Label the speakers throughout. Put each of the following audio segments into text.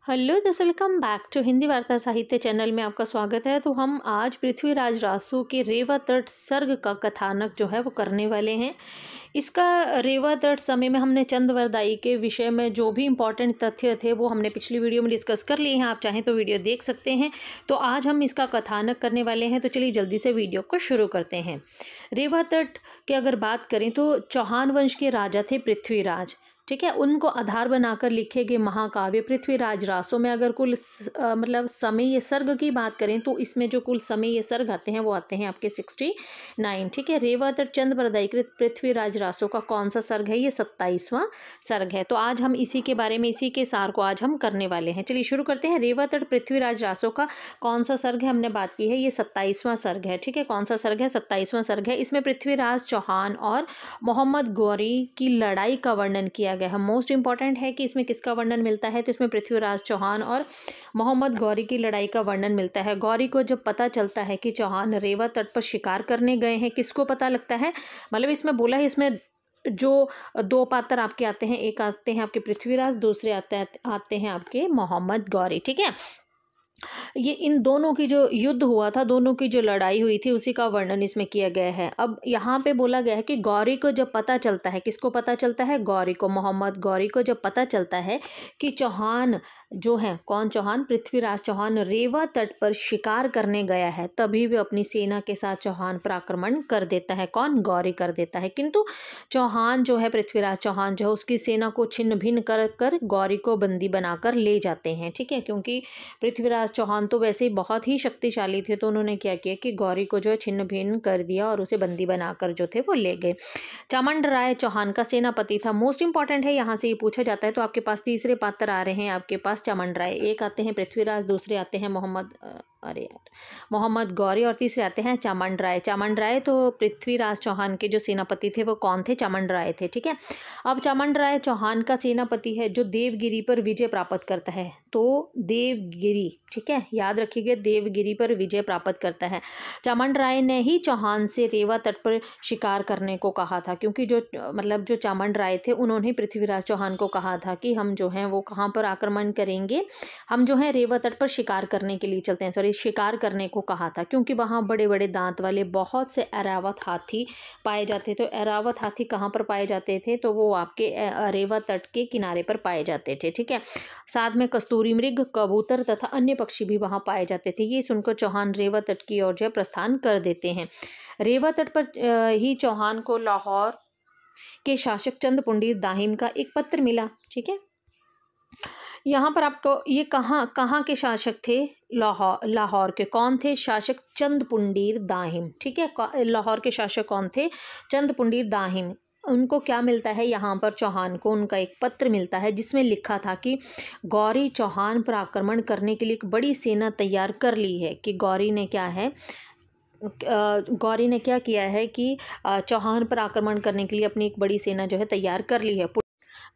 Speaker 1: Hello दोस्तों, welcome back to Hindi वार्ता साहित्य चैनल में आपका स्वागत है। तो हम आज पृथ्वीराज रासो के रेवा तट सर्ग का कथानक जो है वो करने वाले हैं। इसका रेवा तट समय में हमने चंद्रवरदाई के विषय में जो भी इम्पोर्टेंट तथ्य थे वो हमने पिछली वीडियो में डिस्कस कर लिए हैं। आप चाहें तो वीडियो देख सकते हैं। तो आज हम इसका कथानक करने वाले हैं। तो चलिए जल्दी से वीडियो को शुरू करते हैं। रेवा तट की अगर बात करें तो चौहान वंश के राजा थे पृथ्वीराज, ठीक है। उनको आधार बनाकर लिखे गए महाकाव्य पृथ्वीराज रासो में अगर कुल मतलब समय सर्ग की बात करें तो इसमें जो कुल समय सर्ग आते हैं वो आते हैं आपके 69, ठीक है। रेवा तट चंद्रवरदाई कृत पृथ्वीराज रासो का कौन सा सर्ग है? ये 27वां सर्ग है। तो आज हम इसी के बारे में, इसी के सार को आज हम करने वाले हैं। चलिए शुरू करते हैं। रेवा तट पृथ्वीराज रासो का कौन सा सर्ग है? हमने बात की है ये 27वां सर्ग है, ठीक है। कौन सा सर्ग है? 27वां सर्ग है। इसमें पृथ्वीराज चौहान और मोहम्मद गौरी की लड़ाई का वर्णन किया गया है। मोस्ट इंपॉर्टेंट है कि इसमें किसका वर्णन मिलता है? तो इसमें पृथ्वीराज चौहान और मोहम्मद गौरी की लड़ाई का वर्णन मिलता है। गौरी को जब पता चलता है कि चौहान रेवा तट पर शिकार करने गए हैं, किसको पता लगता है? मतलब इसमें बोला है, इसमें जो दो पात्र आपके आते हैं, एक आते हैं आपके पृथ्वीराज, दूसरे आते हैं आपके मोहम्मद गौरी, ठीक है। ये इन दोनों की जो युद्ध हुआ था, दोनों की जो लड़ाई हुई थी, उसी का वर्णन इसमें किया गया है। अब यहाँ पे बोला गया है कि गौरी को जब पता चलता है, किसको पता चलता है? गौरी को, मोहम्मद गौरी को जब पता चलता है कि चौहान जो है, कौन चौहान? पृथ्वीराज चौहान रेवा तट पर शिकार करने गया है, तभी वे अपनी सेना के साथ चौहान पर आक्रमण कर देता है। कौन? गौरी कर देता है। किंतु चौहान जो है, पृथ्वीराज चौहान जो है, उसकी सेना को छिन्न भिन्न कर गौरी को बंदी बनाकर ले जाते हैं, ठीक है। क्योंकि पृथ्वीराज चौहान तो वैसे ही बहुत ही शक्तिशाली थे, तो उन्होंने क्या किया कि गौरी को जो है छिन्न भिन्न कर दिया और उसे बंदी बनाकर जो थे वो ले गए। चामंड राय चौहान का सेनापति था। मोस्ट इंपॉर्टेंट है, यहाँ से ये पूछा जाता है। तो आपके पास तीसरे पात्र आ रहे हैं आपके पास चामंड राय। एक आते हैं पृथ्वीराज, दूसरे आते हैं मोहम्मद गौरी और तीसरे आते हैं चामंड राय। चामंड राय तो पृथ्वीराज चौहान के जो सेनापति थे वो कौन थे? चामंड राय थे, ठीक है। अब चामंड राय चौहान का सेनापति है जो देवगिरी पर विजय प्राप्त करता है। तो देवगिरी, ठीक है, याद रखिएगा, देवगिरी पर विजय प्राप्त करता है। चामंड राय ने ही चौहान से रेवा तट पर शिकार करने को कहा था, क्योंकि जो चामंड राय थे उन्होंने पृथ्वीराज चौहान को कहा था कि हम जो हैं वो कहाँ पर आक्रमण करेंगे, हम जो है रेवा तट पर शिकार करने के लिए चलते हैं, शिकार करने को कहा था, क्योंकि वहाँ बड़े बड़े दांत वाले बहुत से ऐरावत हाथी पाए जाते। तो ऐरावत हाथी कहाँ पर पाए जाते थे? तो वो आपके रेवा तट के किनारे पर पाए जाते थे, ठीक है। साथ में कस्तूरी मृग, कबूतर तथा अन्य पक्षी भी वहाँ पाए जाते थे। ये सुनकर चौहान रेवा तट की ओर जो है प्रस्थान कर देते हैं। रेवा तट पर ही चौहान को लाहौर के शासक चंद पुंडीर दाहिम का एक पत्र मिला, ठीक है। यहाँ पर आपको ये कहाँ के शासक थे? लाहौर के। कौन थे? शासक चंद पुंडीर दाहिम, ठीक है। लाहौर के शासक कौन थे? चंद पुंडीर दाहिम। उनको क्या मिलता है? यहाँ पर चौहान को उनका एक पत्र मिलता है जिसमें लिखा था कि गौरी चौहान पर आक्रमण करने के लिए एक बड़ी सेना तैयार कर ली है। कि गौरी ने क्या किया है कि चौहान पर आक्रमण करने के लिए अपनी एक बड़ी सेना जो है तैयार कर ली है।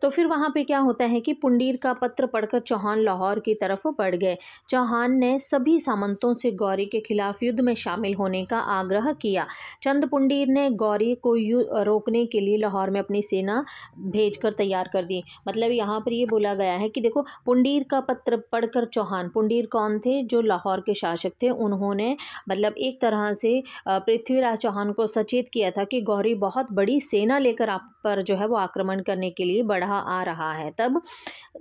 Speaker 1: तो फिर वहाँ पे क्या होता है कि पुंडीर का पत्र पढ़कर चौहान लाहौर की तरफ बढ़ गए। चौहान ने सभी सामंतों से गौरी के खिलाफ युद्ध में शामिल होने का आग्रह किया। चंद पुंडीर ने गौरी को रोकने के लिए लाहौर में अपनी सेना भेजकर तैयार कर दी। मतलब यहाँ पर ये बोला गया है कि देखो, पुंडीर का पत्र पढ़कर चौहान, पुंडीर कौन थे? जो लाहौर के शासक थे, उन्होंने मतलब एक तरह से पृथ्वीराज चौहान को सचेत किया था कि गौरी बहुत बड़ी सेना लेकर आप पर जो है वो आक्रमण करने के लिए बढ़ा आ रहा है। तब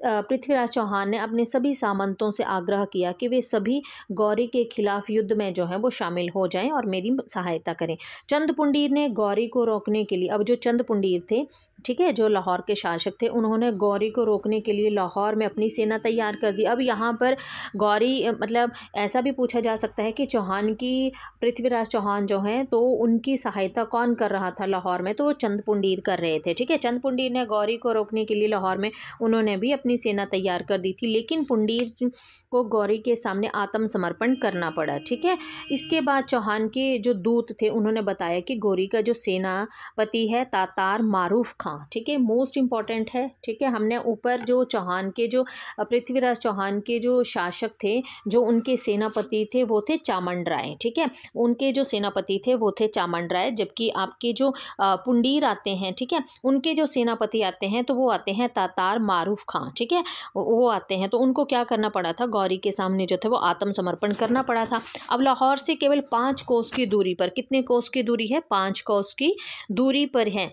Speaker 1: पृथ्वीराज चौहान ने अपने सभी सामंतों से आग्रह किया कि वे सभी गौरी के खिलाफ युद्ध में जो है वो शामिल हो जाएं और मेरी सहायता करें। चंद पुंडीर ने गौरी को रोकने के लिए, अब जो चंद पुंडीर थे, ठीक है, जो लाहौर के शासक थे, उन्होंने गौरी को रोकने के लिए लाहौर में अपनी सेना तैयार कर दी। अब यहाँ पर गौरी, मतलब ऐसा भी पूछा जा सकता है कि चौहान की, पृथ्वीराज चौहान जो हैं तो उनकी सहायता कौन कर रहा था लाहौर में? तो वो चंद पुंडीर कर रहे थे, ठीक है। चंद पुंडीर ने गौरी को रोकने के लिए लाहौर में उन्होंने भी अपनी सेना तैयार कर दी थी, लेकिन पुंडीर को गौरी के सामने आत्मसमर्पण करना पड़ा, ठीक है। इसके बाद चौहान के जो दूत थे उन्होंने बताया कि गौरी का जो सेनापति है तातार मारूफ खां, खां, ठीक है, मोस्ट इम्पॉर्टेंट है, ठीक है। हमने ऊपर जो चौहान के जो पृथ्वीराज चौहान के जो शासक थे, जो उनके सेनापति थे वो थे चामंड राय, ठीक है, उनके जो सेनापति थे वो थे चामंड राय। जबकि आपके जो पुंडीर आते हैं, ठीक है, उनके जो सेनापति आते हैं तो वो आते हैं तातार मारूफ खां, ठीक है, वो आते हैं। तो उनको क्या करना पड़ा था, गौरी के सामने जो थे वो आत्मसमर्पण करना पड़ा था। अब लाहौर से केवल 5 कोस की दूरी पर, कितने कोस की दूरी है, 5 कोस की दूरी पर है।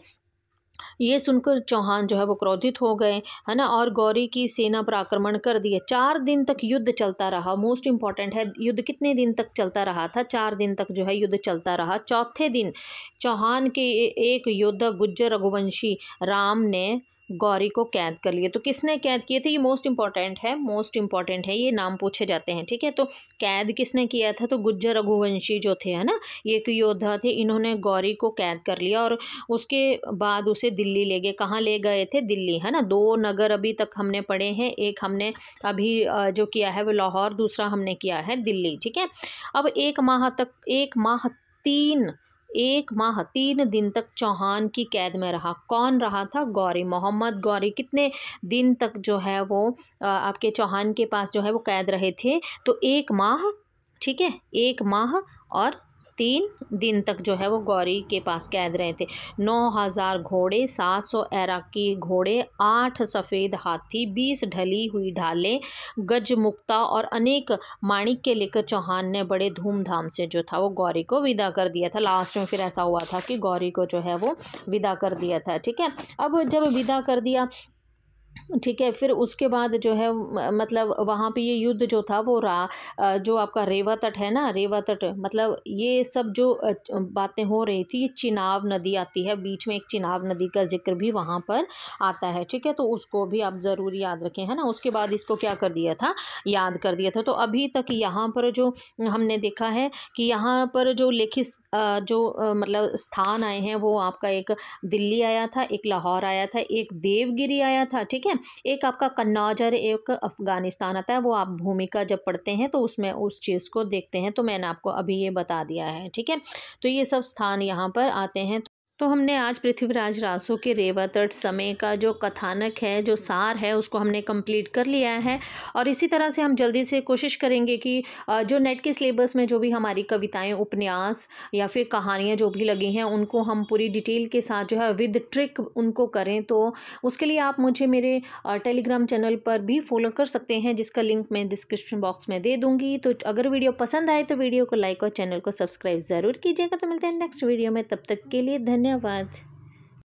Speaker 1: ये सुनकर चौहान जो है वो क्रोधित हो गए, है ना, और गौरी की सेना पर आक्रमण कर दिए। 4 दिन तक युद्ध चलता रहा, मोस्ट इंपॉर्टेंट है, युद्ध कितने दिन तक चलता रहा था, 4 दिन तक जो है युद्ध चलता रहा। चौथे दिन चौहान के एक योद्धा गुज्जर रघुवंशी राम ने गौरी को कैद कर लिए। तो किसने कैद किए थे, ये मोस्ट इंपॉर्टेंट है, मोस्ट इंपॉर्टेंट है, ये नाम पूछे जाते हैं, ठीक है। तो कैद किसने किया था, तो गुज्जर रघुवंशी जो थे, है ना, ये एक योद्धा थे, इन्होंने गौरी को कैद कर लिया और उसके बाद उसे दिल्ली ले गए। कहाँ ले गए थे, दिल्ली, है ना। 2 नगर अभी तक हमने पढ़े हैं, एक हमने अभी जो किया है वो लाहौर, दूसरा हमने किया है दिल्ली, ठीक है। अब 1 माह तक, 1 माह 3 दिन तक चौहान की कैद में रहा। कौन रहा था, गौरी, मोहम्मद गौरी कितने दिन तक जो है वो आपके चौहान के पास जो है वो कैद रहे थे, तो 1 माह, ठीक है, 1 माह और 3 दिन तक जो है वो गौरी के पास कैद रहे थे। 9,000 घोड़े, 700 ऐराकी घोड़े, 8 सफ़ेद हाथी, 20 ढली हुई ढालें, गजमुक्ता और अनेक माणिक्य लेकर चौहान ने बड़े धूमधाम से जो था वो गौरी को विदा कर दिया था। लास्ट में फिर ऐसा हुआ था कि गौरी को जो है वो विदा कर दिया था, ठीक है। अब जब विदा कर दिया, ठीक है, फिर उसके बाद जो है मतलब वहाँ पे ये युद्ध जो था वो जो आपका रेवा तट है ना, रेवा तट, मतलब ये सब जो बातें हो रही थी, ये चिनाब नदी आती है बीच में, एक चिनाब नदी का जिक्र भी वहाँ पर आता है, ठीक है। तो उसको भी आप ज़रूर याद रखें, है ना। उसके बाद इसको क्या कर दिया था, याद कर दिया था। तो अभी तक यहाँ पर जो हमने देखा है कि यहाँ पर जो लिखित जो मतलब स्थान आए हैं वो आपका एक दिल्ली आया था, एक लाहौर आया था, एक देवगिरी आया था, ठीक है, एक आपका कन्नौज, एक अफगानिस्तान आता है। वो आप भूमिका जब पढ़ते हैं तो उसमें उस चीज़ को देखते हैं, तो मैंने आपको अभी ये बता दिया है, ठीक है। तो ये सब स्थान यहाँ पर आते हैं। तो हमने आज पृथ्वीराज रासो के रेवा तट समय का जो कथानक है, जो सार है, उसको हमने कंप्लीट कर लिया है। और इसी तरह से हम जल्दी से कोशिश करेंगे कि जो नेट के सिलेबस में जो भी हमारी कविताएं, उपन्यास या फिर कहानियां जो भी लगी हैं, उनको हम पूरी डिटेल के साथ जो है विद ट्रिक उनको करें। तो उसके लिए आप मुझे मेरे टेलीग्राम चैनल पर भी फॉलो कर सकते हैं, जिसका लिंक मैं डिस्क्रिप्शन बॉक्स में दे दूँगी। तो अगर वीडियो पसंद आए तो वीडियो को लाइक और चैनल को सब्सक्राइब ज़रूर कीजिएगा। तो मिलते हैं नेक्स्ट वीडियो में, तब तक के लिए धन्यवाद।